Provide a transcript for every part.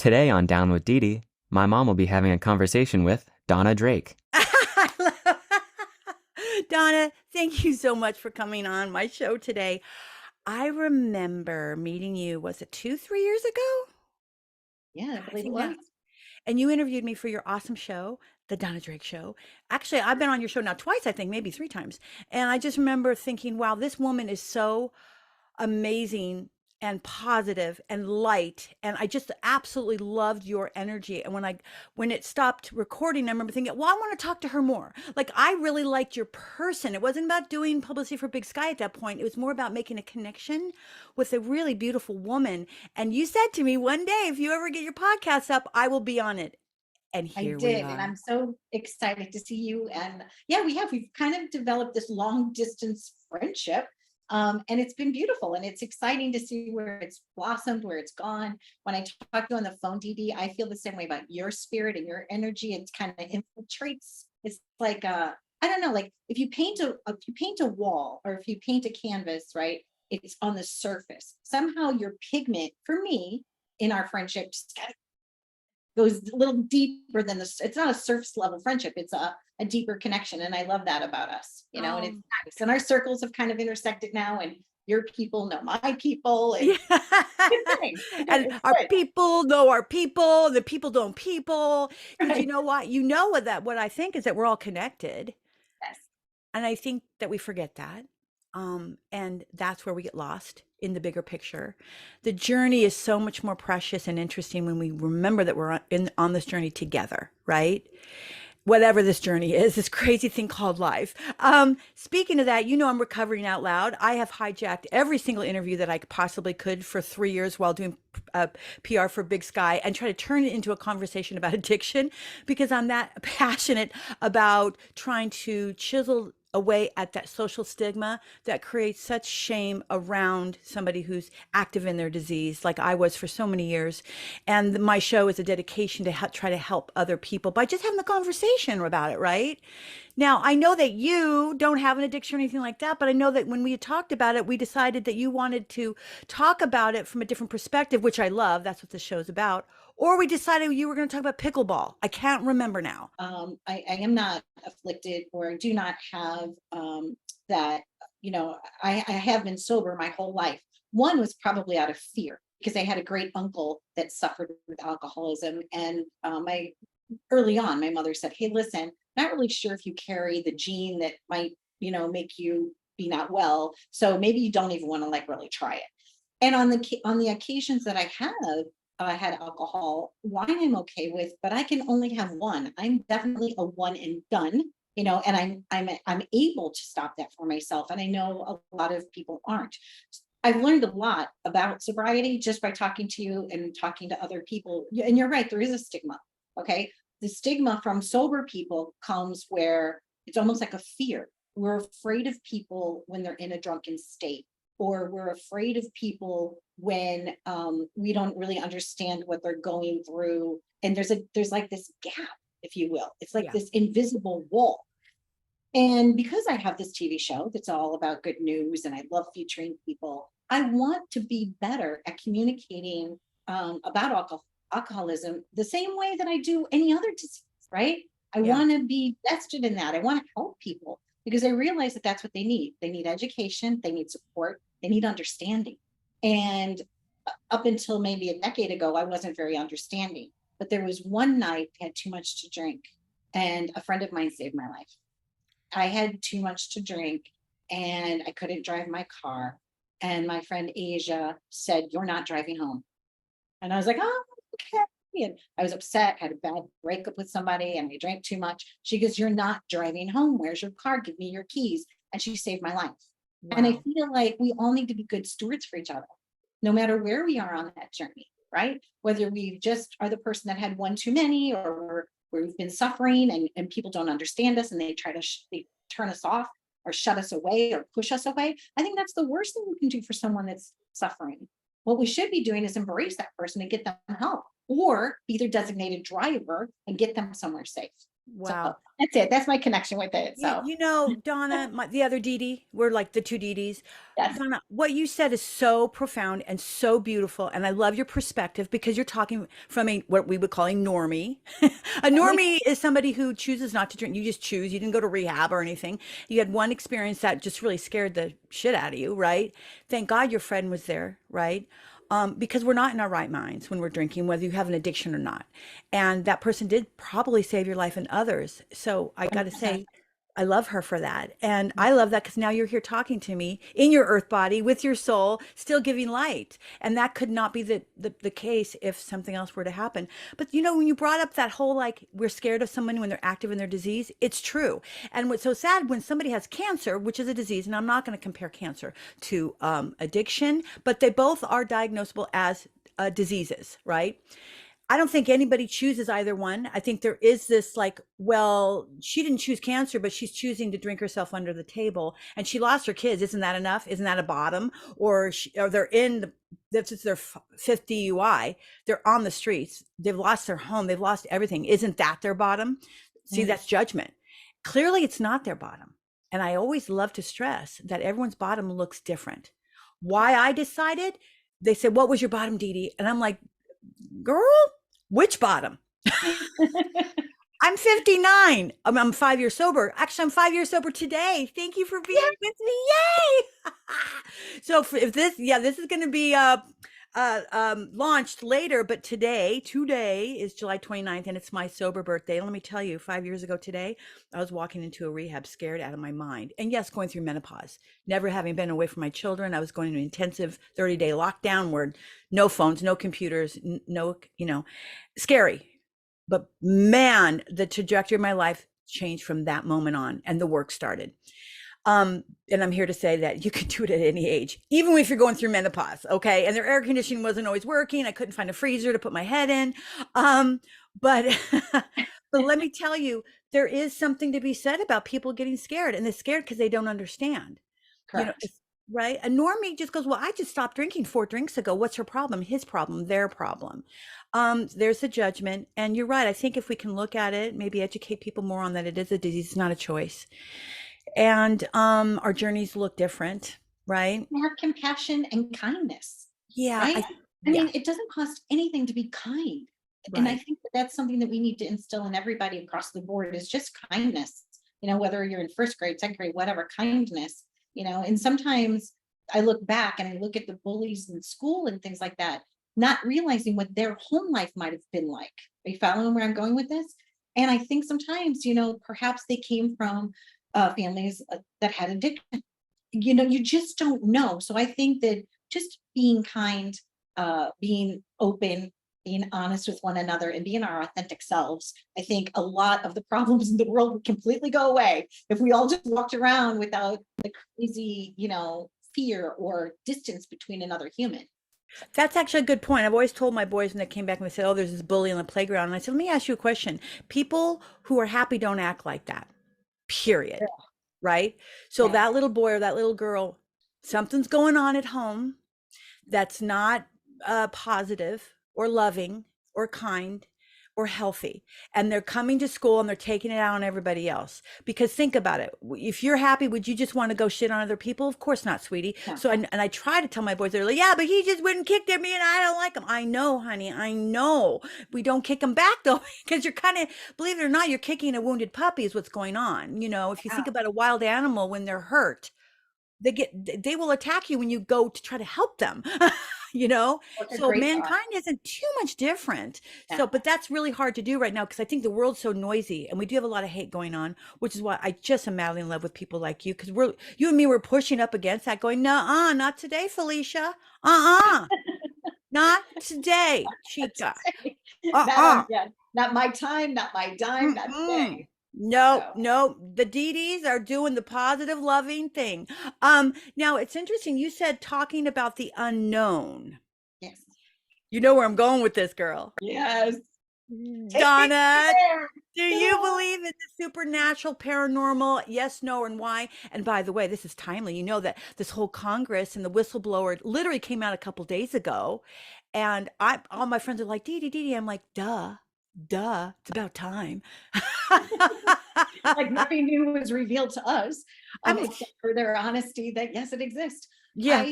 Today on Down with Dedee, my mom will be having a conversation with Donna Drake. I love Donna, thank you so much for coming on my show today. I remember meeting you, was it 2, 3 years ago? Yeah, I God, I believe it think was. now. And you interviewed me for your awesome show, the Donna Drake Show. Actually, I've been on your show now twice, I think, maybe 3 times. And I just remember thinking, wow, this woman is so amazing and positive and light, and I just absolutely loved your energy. And when it stopped recording, I remember thinking, well, I want to talk to her more. Like, I really liked your person. It wasn't about doing publicity for Big Sky at that point. It was more about making a connection with a really beautiful woman. And you said to me one day, if you ever get your podcast up, I will be on it. And I here we did, and are. I'm so excited to see you. And yeah, we've kind of developed this long distance friendship. And it's been beautiful, and it's exciting to see where it's blossomed, where it's gone. When I talk to you on the phone, Dee Dee, I feel the same way about your spirit and your energy. It kind of infiltrates. It's like I don't know, like if you paint a wall, or if you paint a canvas, right? It's on the surface. Somehow your pigment, for me, in our friendship, just goes a little deeper than this. It's not a surface level friendship. It's a deeper connection. And I love that about us, and it's Um, nice. And our circles have kind of intersected now, and your people know my people, and yeah. it's good. And It's our good. people know our people, the people don't people. Because you Right. know what? You know what I think is that we're all connected. Yes. And I think that we forget that. And that's where we get lost in the bigger picture. The journey is so much more precious and interesting when we remember that we're on this journey together, right? Whatever this journey is, this crazy thing called life. Speaking of that, I'm recovering out loud. I have hijacked every single interview that I possibly could for 3 years while doing PR for Big Sky, and try to turn it into a conversation about addiction, because I'm that passionate about trying to chisel away at that social stigma that creates such shame around somebody who's active in their disease, like I was for so many years. And my show is a dedication to try to help other people by just having the conversation about it, right? Now, I know that you don't have an addiction or anything like that, but I know that when we talked about it, we decided that you wanted to talk about it from a different perspective, which I love. That's what the show's about. Or we decided you were going to talk about pickleball. I can't remember now. I am not afflicted, or do not have that. I have been sober my whole life. One was probably out of fear, because I had a great uncle that suffered with alcoholism, and my early on, my mother said, "Hey, listen, not really sure if you carry the gene that might, make you be not well. So maybe you don't even want to like really try it." And on the occasions that I have had alcohol, wine I'm okay with, but I can only have one. I'm definitely a one and done, and I'm able to stop that for myself. And I know a lot of people aren't. I've learned a lot about sobriety just by talking to you and talking to other people. And you're right, there is a stigma. Okay. The stigma from sober people comes where it's almost like a fear. We're afraid of people when they're in a drunken state, or we're afraid of people when we don't really understand what they're going through. And there's like this gap, if you will. It's like Yeah. this invisible wall. And because I have this TV show that's all about good news, and I love featuring people, I want to be better at communicating about alcoholism the same way that I do any other disease, right? I Yeah. want to be vested in that. I want to help people, because I realize that that's what they need. They need education, they need support, they need understanding. And up until maybe a decade ago, I wasn't very understanding. But there was one night I had too much to drink, and a friend of mine saved my life. I had too much to drink, and I couldn't drive my car. And my friend Asia said, "You're not driving home." And I was like, "Oh, okay." And I was upset, had a bad breakup with somebody, and I drank too much. She goes, "You're not driving home. Where's your car? Give me your keys." And she saved my life. And I Wow. feel like we all need to be good stewards for each other, no matter where we are on that journey, right? Whether we just are the person that had one too many, or we've been suffering, and people don't understand us, and they try to they turn us off, or shut us away, or push us away. I think that's the worst thing we can do for someone that's suffering. What we should be doing is embrace that person and get them help, or be their designated driver and get them somewhere safe. So Wow. that's it. That's my connection with it. So You know, Donna, the other Dedee, we're like the two Dedees. yes. Donna, what you said is so profound and so beautiful. And I love your perspective because you're talking from what we would call a normie. A normie is somebody who chooses not to drink. You just choose. You didn't go to rehab or anything. You had one experience that just really scared the shit out of you, right? Thank God your friend was there, right? Because we're not in our right minds when we're drinking, whether you have an addiction or not. And that person did probably save your life and others. So I got to 100%. say, I love her for that. And I love that because now you're here talking to me in your earth body with your soul, still giving light. And that could not be the case if something else were to happen. But you know, when you brought up that whole like we're scared of someone when they're active in their disease, it's true. And what's so sad when somebody has cancer, which is a disease, and I'm not going to compare cancer to addiction, but they both are diagnosable as diseases, right? I don't think anybody chooses either one. I think there is this like, well, she didn't choose cancer, but she's choosing to drink herself under the table, and she lost her kids. Isn't that enough? Isn't that a bottom? Or they're in that's it's their fifth DUI. They're on the streets. They've lost their home. They've lost everything. Isn't that their bottom? See, Mm. that's judgment. Clearly, it's not their bottom. And I always love to stress that everyone's bottom looks different. Why I decided, they said, "What was your bottom, Dedee?" And I'm like, girl, which bottom? I'm 59. I'm 5 years sober. Actually, I'm 5 years sober today. Thank you for being with me. Yay! So if this is going to be launched later, but today is July 29th, and it's my sober birthday. And let me tell you, 5 years ago today, I was walking into a rehab scared out of my mind. And yes, going through menopause, never having been away from my children. I was going into an intensive 30-day lockdown where no phones, no computers, no, scary. But man, the trajectory of my life changed from that moment on, and the work started. And I'm here to say that you can do it at any age, even if you're going through menopause. Okay. And their air conditioning wasn't always working. I couldn't find a freezer to put my head in. But, but let me tell you, there is something to be said about people getting scared, and they're scared because they don't understand, Correct. right? A normie just goes, well, I just stopped drinking 4 drinks ago. What's her problem? His problem, their problem. There's the judgment. And you're right. I think if we can look at it, maybe educate people more on that it is a disease, it's not a choice. And our journeys look different, right? Have compassion and kindness, Yeah, right? I yeah, mean, it doesn't cost anything to be kind. And I right. think that that's something that we need to instill in everybody across the board is just kindness, whether you're in first grade, second grade, whatever, kindness, and sometimes I look back and I look at the bullies in school and things like that, not realizing what their home life might have been like. Are you following where I'm going with this? And I think sometimes, perhaps they came from families that had addiction. You just don't know. So I think that just being kind, being open, being honest with one another, and being our authentic selves, I think a lot of the problems in the world would completely go away if we all just walked around without the crazy, fear or distance between another human. That's actually a good point. I've always told my boys when they came back and they said, oh, there's this bully on the playground. And I said, let me ask you a question. People who are happy don't act like that, period. Right? So Yeah. that little boy or that little girl, something's going on at home that's not positive or loving or kind or healthy, and they're coming to school and they're taking it out on everybody else. Because think about it, if you're happy, would you just want to go shit on other people? Of course not, sweetie. Yeah. So and I try to tell my boys, they're like, yeah, but he just went and kicked at me and I don't like him. I know, honey, I know. We don't kick him back though, because you're kind of, believe it or not, you're kicking a wounded puppy is what's going on. If you think about a wild animal, when they're hurt, they will attack you when you go to try to help them. So mankind isn't too much different. Yeah. So but that's really hard to do right now because I think the world's so noisy and we do have a lot of hate going on, which is why I just am madly in love with people like you, because you and me were pushing up against that, going, no, not today, Felicia. Not today, chica. Not my time, not my dime, not today. No, the Dedees are doing the positive, loving thing. Now it's interesting. You said talking about the unknown. Yes. You know where I'm going with this, girl. Yes. Donna, do you believe in the supernatural, paranormal? Yes, no, and why? And by the way, this is timely. You know that this whole Congress and the whistleblower literally came out a couple days ago, and all my friends are like, Dedee. I'm like, duh. duh, it's about time. Like nothing new was revealed to us, I mean, except for their honesty that yes, it exists. yeah,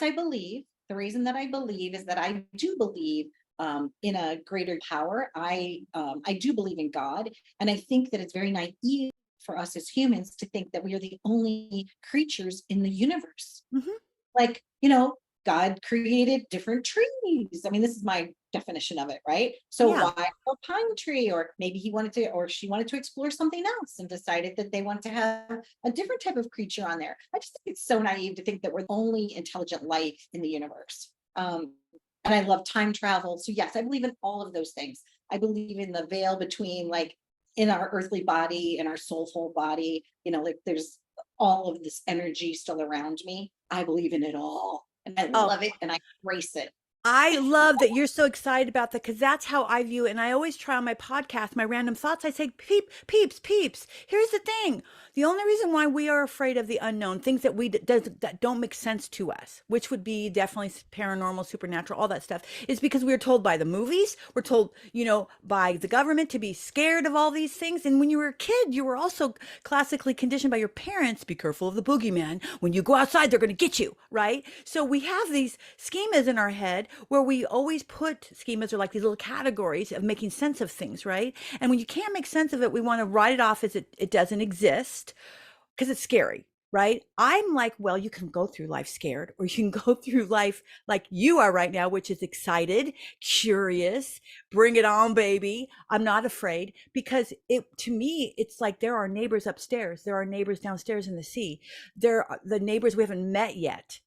I believe, the reason that I believe is that I do believe in a greater power. I do believe in God, and I think that it's very naive for us as humans to think that we are the only creatures in the universe. mhm, Like, God created different trees. I mean, this is my definition of it, right? So yeah. why a pine tree? Or maybe he wanted to, or she wanted to explore something else and decided that they want to have a different type of creature on there. I just think it's so naive to think that we're the only intelligent life in the universe. And I love time travel. So yes, I believe in all of those things. I believe in the veil between, like, in our earthly body and our soulful body, like there's all of this energy still around me. I believe in it all. And I Oh, love it and I embrace it. I love that you're so excited about that because that's how I view it. And I always try on my podcast, my random thoughts. I say, peeps. Here's the thing. The only reason why we are afraid of the unknown, things that that don't make sense to us, which would be definitely paranormal, supernatural, all that stuff, is because we were told by the movies, we're told, by the government to be scared of all these things. And when you were a kid, you were also classically conditioned by your parents, be careful of the boogeyman. When you go outside, they're going to get you, right? So we have these schemas in our head where we always put schemas, or like these little categories of making sense of things, right? And when you can't make sense of it, we want to write it off as it doesn't exist because it's scary, right? I'm like, well, you can go through life scared, or you can go through life like you are right now, which is excited, curious, bring it on, baby. I'm not afraid, because to me, it's like there are neighbors upstairs, there are neighbors downstairs in the sea, there are the neighbors we haven't met yet.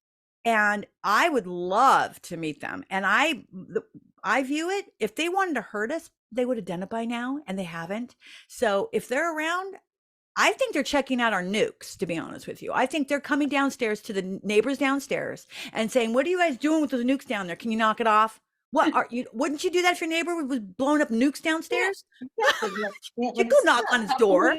And I would love to meet them. And I view it, if they wanted to hurt us, they would have done it by now, and they haven't. So if they're around, I think they're checking out our nukes, to be honest with you. I think they're coming downstairs to the neighbors downstairs and saying, what are you guys doing with those nukes down there? Can you knock it off? Wouldn't you do that if your neighbor was blowing up nukes Yeah, downstairs? exactly. You go knock on his door.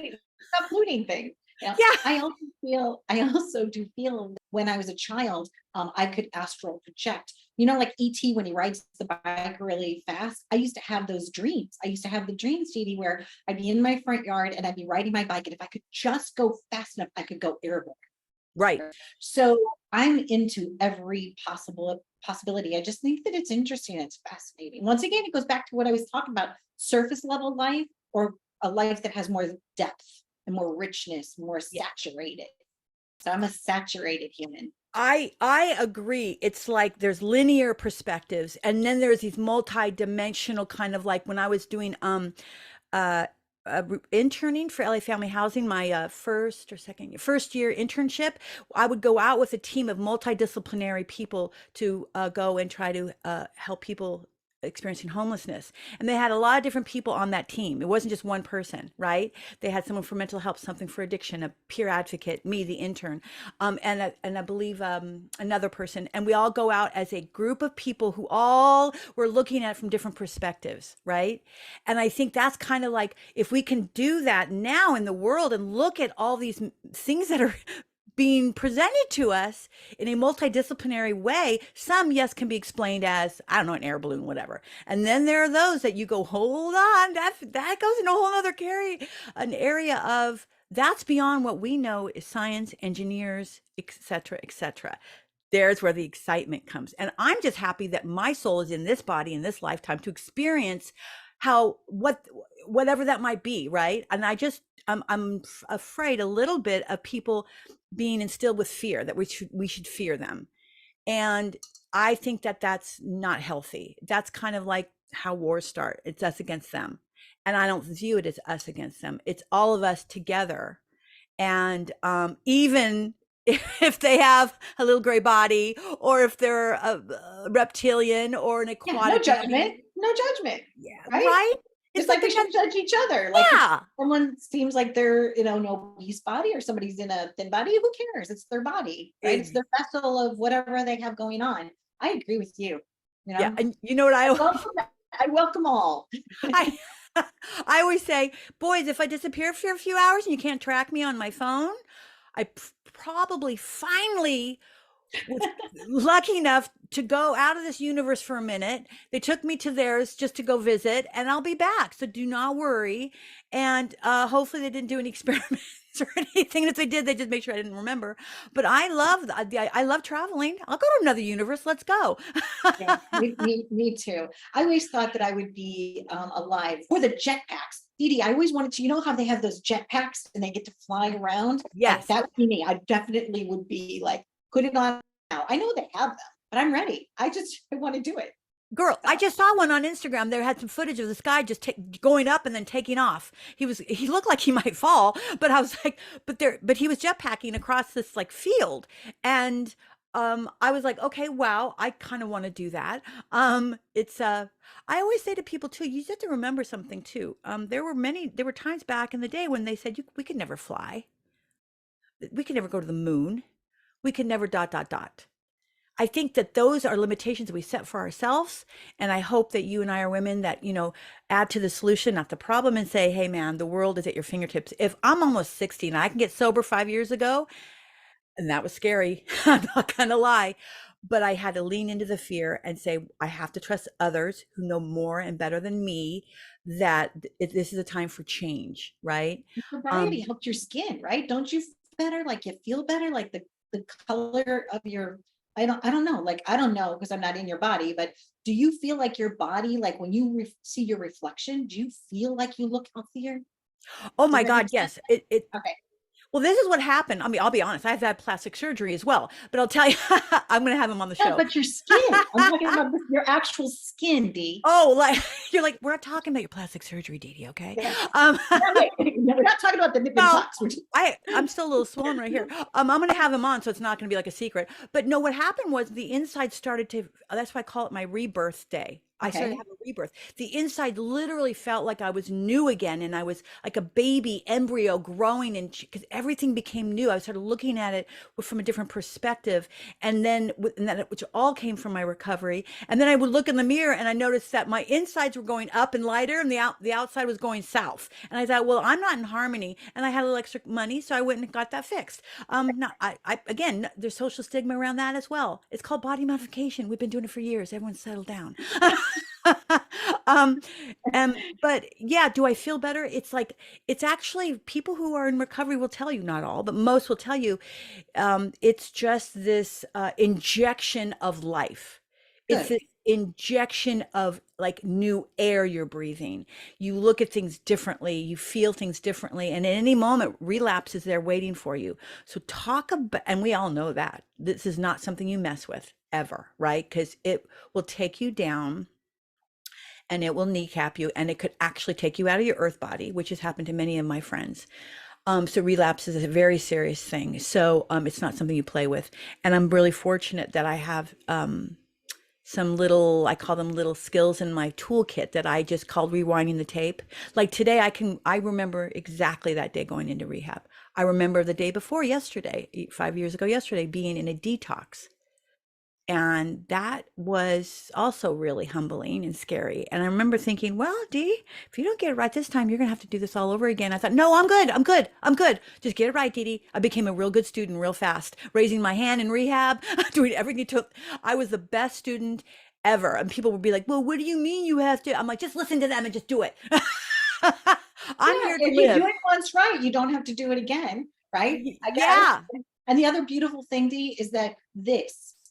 Stop looting things. Yeah. I also do feel when I was a child, I could astral project. Like ET when he rides the bike really fast. I used to have those dreams. I used to have the dreams, Dee, where I'd be in my front yard and I'd be riding my bike, and if I could just go fast enough, I could go airborne. Right. So I'm into every possibility. I just think that it's interesting. It's fascinating. Once again, it goes back to what I was talking about: surface level life, or a life that has more depth and more richness, more saturated. So I'm a saturated human. I agree. It's like there's linear perspectives, and then there's these multi-dimensional, kind of like when I was doing uh interning for LA Family Housing, my first year internship. I would go out with a team of multidisciplinary people to go and try to help people experiencing homelessness. And they had a lot of different people on that team. It wasn't just one person, right? They had someone for mental health, something for addiction, a peer advocate, me, the intern, and I believe another person. And we all go out as a group of people who all were looking at it from different perspectives, right? And I think that's kind of like, if we can do that now in the world and look at all these things that are being presented to us in a multidisciplinary way, some, yes, can be explained as, I don't know, an air balloon, whatever. And then there are those that you go, hold on, that goes in a whole other an area of, that's beyond what we know is science, engineers, etc., etc. There's where the excitement comes. And I'm just happy that my soul is in this body in this lifetime to experience whatever that might be, right? And I'm afraid a little bit of people being instilled with fear, that we should fear them. And I think that that's not healthy. That's kind of like how wars start. It's us against them. And I don't view it as us against them. It's all of us together. And even if they have a little gray body, or if they're a reptilian or an aquatic, no judgment. No judgment. Yeah, right? right? It's like we shouldn't judge each other. Like, yeah, if someone seems like they're in an obese body, or somebody's in a thin body, who cares? It's their body, right? It's their vessel of whatever they have going on. I agree with you. Yeah, and you know what I welcome all. I I always say, boys, if I disappear for a few hours and you can't track me on my phone, I probably finally was lucky enough to go out of this universe for a minute. They took me to theirs just to go visit, and I'll be back. So do not worry. And hopefully they didn't do any experiments or anything. If they did, they just make sure I didn't remember. But I love I love traveling. I'll go to another universe. Let's go. Yeah, me too. I always thought that I would be alive for the jetpacks. Dedee, I always wanted to, you know how they have those jetpacks and they get to fly around? Like, Yes. that would be me. I definitely would be like, put it on now. I know they have them, but I'm ready. I want to do it. Girl, I just saw one on Instagram. There had some footage of this guy just going up and then taking off. He looked like he might fall, but I was like, but he was jetpacking across this like field. And I was like, okay, wow, I kind of want to do that. It's I always say to people too, you just have to remember something too. There were times back in the day when they said we could never fly. We could never go to the moon. We could never dot dot dot. I think that those are limitations that we set for ourselves. And I hope that you and I are women that, add to the solution, not the problem, and say, hey, man, the world is at your fingertips. If I'm almost 60 and I can get sober 5 years ago, and that was scary, I'm not going to lie, but I had to lean into the fear and say, I have to trust others who know more and better than me, that this is a time for change, right? Variety helped your skin, right? Don't you feel better? Like you feel better? Like the color of your, I don't know. Like, I don't know because I'm not in your body, but do you feel like your body, like when you see your reflection, do you feel like you look healthier? Oh Does my that God, make sense? yes. Okay. Well, this is what happened. I mean, I'll be honest, I've had plastic surgery as well, but I'll tell you, I'm going to have him on the No, show. but your skin. I'm talking about your actual skin, Dee. Oh, like you're like, we're not talking about your plastic surgery, Dedee, okay? Yeah. Um, No, we're not talking about the nip and no, tucks. We're just- I'm still a little swollen right here. I'm gonna have him on, so it's not gonna be like a secret. But no, what happened was the inside started to. That's why I call it my rebirth day. I started Okay. having a rebirth. The inside literally felt like I was new again, and I was like a baby embryo growing, and because everything became new, I started looking at it from a different perspective, and then which all came from my recovery. And then I would look in the mirror, and I noticed that my insides were going up and lighter, and the outside was going south. And I thought, well, I'm not in harmony, and I had a little extra money, so I went and got that fixed. Not, I again, there's social stigma around that as well. It's called body modification. We've been doing it for years. Everyone's settled down. um but yeah, do I feel better? It's like, it's actually, people who are in recovery will tell you, not all, but most will tell you, it's just this injection of life. It's Good. this injection of like new air you're breathing. You look at things differently, you feel things differently, and at any moment relapse is there waiting for you. So talk about, and we all know that this is not something you mess with ever, right? Because it will take you down, and it will kneecap you, and it could actually take you out of your earth body, which has happened to many of my friends. So relapse is a very serious thing. So it's not something you play with. And I'm really fortunate that I have some little, I call them little skills in my toolkit that I just called rewinding the tape. Like today, I remember exactly that day going into rehab. I remember the day before yesterday, 5 years ago yesterday, being in a detox. And that was also really humbling and scary. And I remember thinking, well, Dee, if you don't get it right this time, you're going to have to do this all over again. I thought, no, I'm good. I'm good. I'm good. Just get it right, Dee. I became a real good student real fast, raising my hand in rehab, doing everything. I was the best student ever. And people would be like, well, what do you mean you have to? I'm like, just listen to them and just do it. I'm Yeah, here to if you live. do it once right, you don't have to do it again, right? I guess. Yeah. And the other beautiful thing, Dee, is that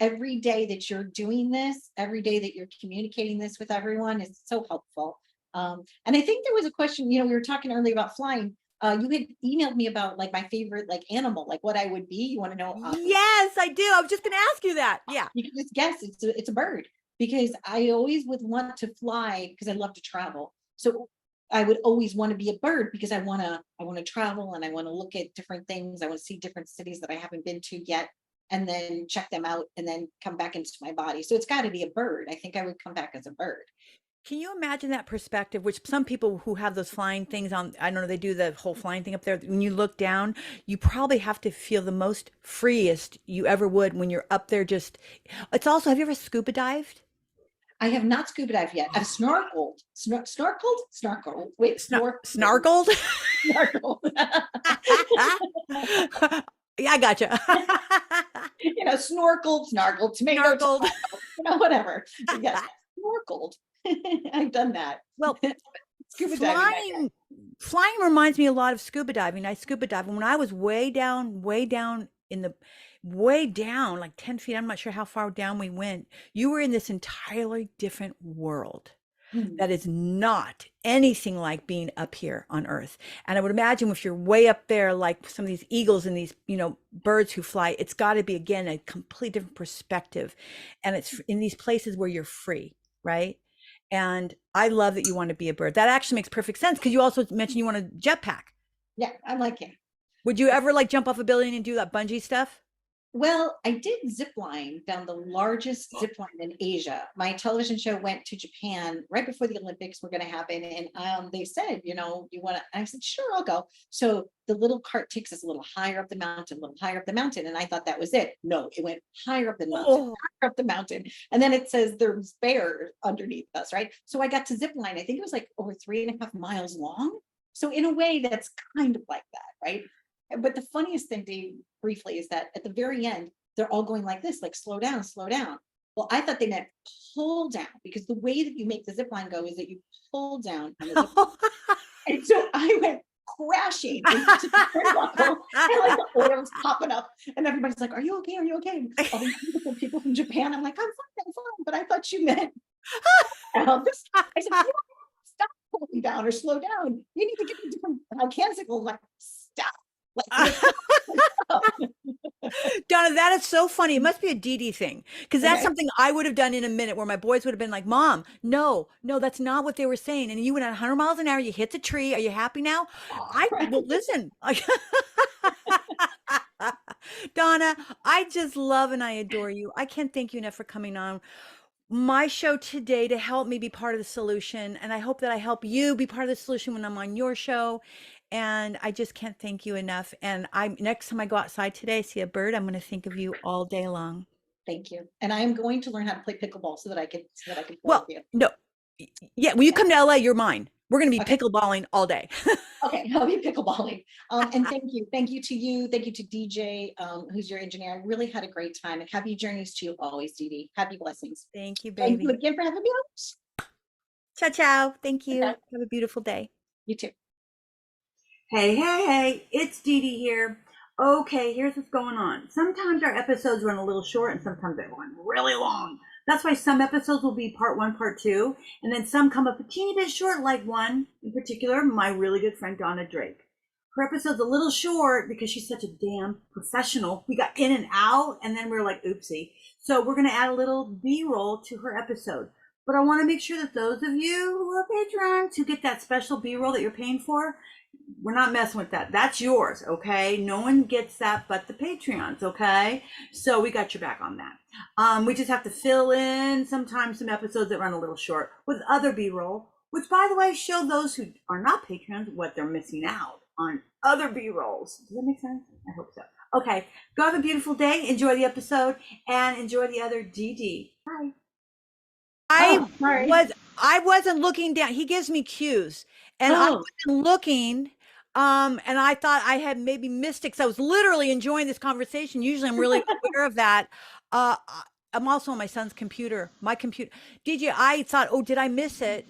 every day that you're doing this, every day that you're communicating this with everyone is so helpful. And I think there was a question, we were talking earlier about flying. You had emailed me about like my favorite like animal, like what I would be. You want to know? Yes, I do. I was just going to ask you that. Yeah. You can just guess. It's a bird, because I always would want to fly because I love to travel. So I would always want to be a bird because I want to travel, and I want to look at different things. I want to see different cities that I haven't been to yet, and then check them out and then come back into my body. So it's got to be a bird. I think I would come back as a bird. Can you imagine that perspective, which some people who have those flying things on, I don't know, they do the whole flying thing up there. When you look down, you probably have to feel the most freest you ever would when you're up there. It's also, have you ever scuba dived? I have not scuba dived yet. I've snorkeled. Snorkeled. Wait, Snarkled? Snorkeled. Yeah, I gotcha. Snarkled, tomato, Snarkled. whatever. But yes, snorkeled. I've done that. Well, Scuba diving. flying reminds me a lot of scuba diving. I scuba dive, and when I was way down way down, like 10 feet, I'm not sure how far down we went. You were in this entirely different world that is not anything like being up here on Earth. And I would imagine if you're way up there, like some of these eagles and these, birds who fly, it's got to be, again, a complete different perspective. And it's in these places where you're free, right? And I love that you want to be a bird. That actually makes perfect sense, because you also mentioned you want a jetpack. Yeah, I like it. Would you ever like jump off a building and do that bungee stuff? Well, I did zip line down the largest zip line in Asia. My television show went to Japan right before the Olympics were going to happen. And they said, you want to, I said, sure, I'll go. So the little cart takes us a little higher up the mountain, a little higher up the mountain. And I thought that was it. No, it went higher up the mountain, higher up the mountain. And then it says there's bears underneath us, right? So I got to zip line. I think it was like over 3.5 miles long. So in a way, that's kind of like that, right? But the funniest thing, Dave, briefly, is that at the very end, they're all going like this, like slow down, slow down. Well, I thought they meant pull down, because the way that you make the zip line go is that you pull down on the zip line. And so I went crashing into the turnbuckle, and like the oil's popping up, and everybody's like, "Are you okay? Are you okay?" And all these beautiful people from Japan. I'm like, "I'm fine, but I thought you meant." I said, "Stop pulling down or slow down. You need to get a different cansicle." Like, stop. Donna, that is so funny. It must be a Dedee thing, because that's something I would have done in a minute, where my boys would have been like, "Mom, no, that's not what they were saying." And you went at 100 miles an hour, you hit the tree. Are you happy now? Well, listen. Donna, I just love and I adore you. I can't thank you enough for coming on my show today to help me be part of the solution. And I hope that I help you be part of the solution when I'm on your show. And I just can't thank you enough. And next time I go outside today, see a bird, I'm going to think of you all day long. Thank you. And I am going to learn how to play pickleball so that I can play with you. No. Yeah, when you come to LA, you're mine. We're going to be pickleballing all day. Okay, I'll be pickleballing. And thank you. Thank you to you. Thank you to DJ, who's your engineer. I really had a great time, and happy journeys to you always, Dedee. Happy blessings. Thank you, baby. Thank you again for having me on. Ciao, ciao. Thank you. Okay. Have a beautiful day. You too. Hey, it's Dedee here. Okay, here's what's going on. Sometimes our episodes run a little short, and sometimes they run really long. That's why some episodes will be part 1, part 2, and then some come up a teeny bit short, like one in particular, my really good friend Donna Drake. Her episode's a little short because she's such a damn professional. We got in and out, and then we were like, oopsie. So we're going to add a little B-roll to her episode. But I want to make sure that those of you who are patrons who get that special B-roll that you're paying for, we're not messing with that. That's yours, okay? No one gets that but the Patreons, okay? So we got your back on that. We just have to fill in sometimes some episodes that run a little short with other B-roll, which, by the way, show those who are not Patreons what they're missing out on other B-rolls. Does that make sense? I hope so. Okay, go have a beautiful day. Enjoy the episode and enjoy the other Dedee. Bye. I wasn't looking down. He gives me cues, and I wasn't looking. And I thought I had maybe missed it, because I was literally enjoying this conversation. Usually I'm really aware of that. I'm also on my son's computer, DJ, I thought, did I miss it?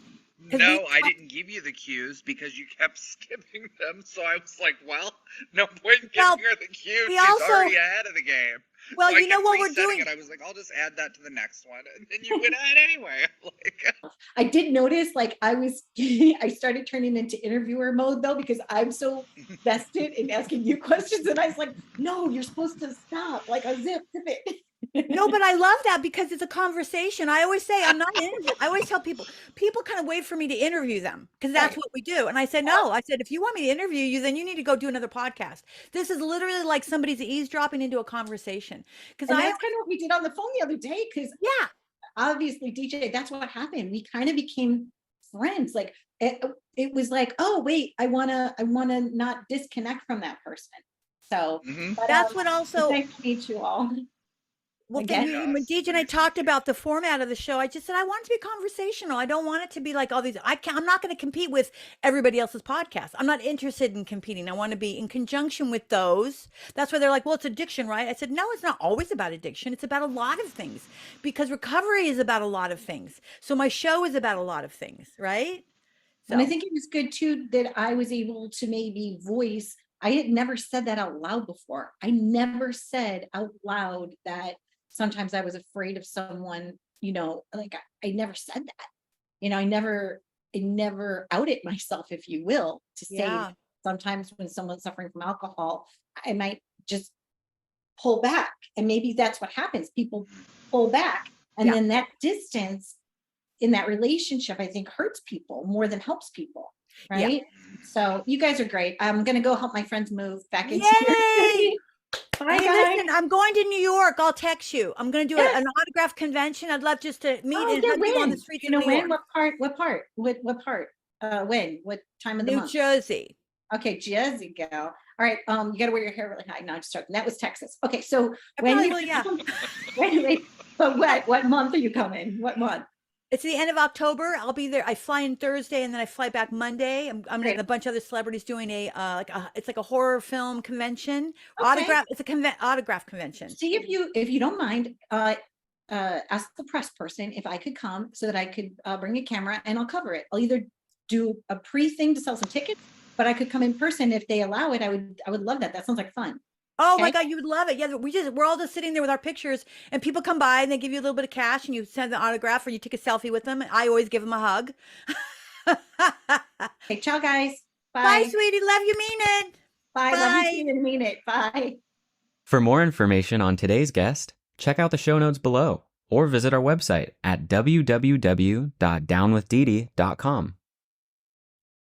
No, I didn't give you the cues because you kept skipping them. So I was like, well, no point in giving her the cues. She's already ahead of the game. Well, so you know what we're doing. And I was like, I'll just add that to the next one. And then you went ahead anyway. I did notice, like, I started turning into interviewer mode, though, because I'm so vested in asking you questions. And I was like, no, you're supposed to stop. Like, zip it. No, but I love that, because it's a conversation. I always say I'm not interviewing. I always tell people kind of wait for me to interview them, because that's what we do. And I said, no, I said, if you want me to interview you, then you need to go do another podcast. This is literally like somebody's eavesdropping into a conversation. Because that's kind of what we did on the phone the other day. Because obviously, DJ, that's what happened. We kind of became friends. Like it was like, oh wait, I wanna not disconnect from that person. So that's what also. Nice to meet you all. Well, Again, when DJ and I talked about the format of the show, I just said I want it to be conversational. I don't want it to be like all these. I'm not going to compete with everybody else's podcast. I'm not interested in competing. I want to be in conjunction with those. That's why they're like, well, it's addiction, right? I said, no, it's not always about addiction. It's about a lot of things, because recovery is about a lot of things. So my show is about a lot of things, right? So. And I think it was good too that I was able to maybe voice. I had never said that out loud before. I never said out loud that sometimes I was afraid of someone, like I never said that. I never outed myself, if you will, to say that sometimes when someone's suffering from alcohol, I might just pull back. And maybe that's what happens. People pull back. And then that distance in that relationship, I think, hurts people more than helps people. Right. Yeah. So you guys are great. I'm going to go help my friends move back into New York City. Bye, hey, listen, I'm going to New York. I'll text you. I'm going to do an autograph convention. I'd love just to meet and hug you on the streets of New York. What part? When? What time of the month? New Jersey. Okay, Jersey, go. All right. You got to wear your hair really high. No, I'm just joking. That was Texas. Okay, so but what month are you coming? What month? It's the end of October. I'll be there. I fly in Thursday and then I fly back Monday. I'm getting a bunch of other celebrities doing it's like a horror film convention. Okay. It's a autograph convention. See if you don't mind, ask the press person if I could come so that I could bring a camera and I'll cover it. I'll either do a pre-thing to sell some tickets, but I could come in person if they allow it. I would love that. That sounds like fun. Oh my God, you would love it. Yeah, we're all just sitting there with our pictures and people come by and they give you a little bit of cash and you send an autograph or you take a selfie with them. I always give them a hug. Hey, ciao guys. Bye. Bye, sweetie. Love you, mean it. Bye. Love you, and mean it. Bye. For more information on today's guest, check out the show notes below or visit our website at www.downwithdedee.com.